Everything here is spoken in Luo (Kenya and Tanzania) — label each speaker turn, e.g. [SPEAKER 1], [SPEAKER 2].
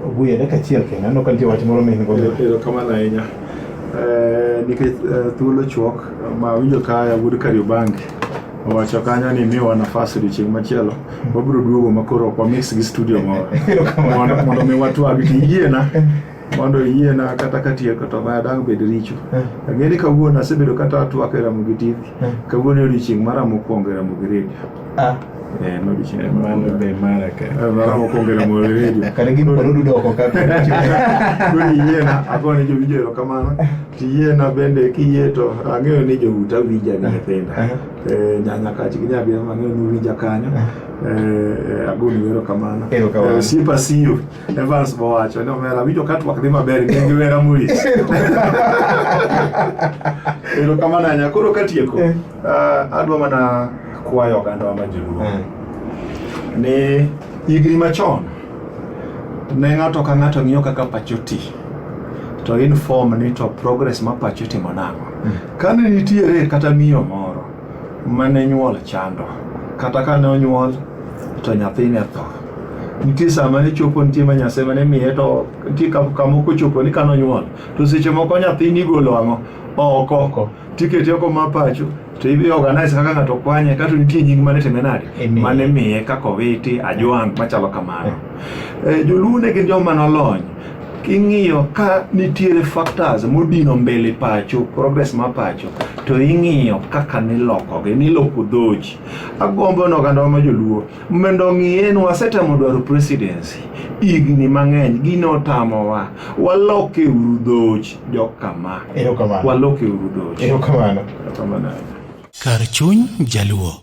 [SPEAKER 1] Obuya dakika achiel kendo aneno ka nitie wach moro min godo.
[SPEAKER 2] Erokamano ahinya. Nikech thuolo chuok ma winjo ka Wuod Kariobangi owacho kanyo ni miwa nafas odiochieng' machielo wabiro duogo makoro ok wamix gi studio moro mondo mi watwag tiyiena mondo yiena kata katieko to ma dang' bed richo. Ang'eni kawuono asebedo kata atwak e Ramo gi TV. Kawuono odiochieng' mara mokwongo e Ramo gi Radio.
[SPEAKER 1] Mano be mara ka.
[SPEAKER 2] Mara mokwongo e Ramo gi Radio.
[SPEAKER 1] Kane gin polo dudoko ka.
[SPEAKER 2] Kuni yiena agone jowinjo erokamano. Tiyiena bende kiyie to ang'eyo ni jouta winja gi nyithinda. Nyanya kach gi nyabiya mang'eyo ni winja kanyo. Agoni erokamano. Sipa siyo Evans bowacho ni omera winjo ka twak dhi maber ng'e wera Maurice. Erokamano ahinya. Koro katieko adwa mana kwayo oganda ma joluo ni higni machon ne ng'ato ka ng'ato ng'iyo kaka pacho ti to inform ni to progress ma pacho timo nang'o. Kane nitiere kata miyo moro mane nyuol chando kata kane onyuol to nyathine tho, nitie sama ne chopo nitie manyase mane miye to nitie kamoko chopo ni kane onyuol to seche moko nyathini igolo ang'o oko tiketi oko ma pacho to ibi organize kaka ng'ato kwanye kata nitie nying mane temenade mane miye kaka owiti ajwang' machalo kamano. Joluo ne gin joma nolony king'iyo ka nitiere factors modino mbele pacho progress ma pacho to ing'iyo kaka niloko dhoch. Agombo no oganda ma joluo mondo ng'iye ni wasetemo dwaro presidency higni mang'eny gino tamowa, walokeuru dhoch jokama.
[SPEAKER 1] Erokamano.
[SPEAKER 2] Walokeuru dhoch.
[SPEAKER 1] Erokamano.
[SPEAKER 3] Kar chuny Jaluo.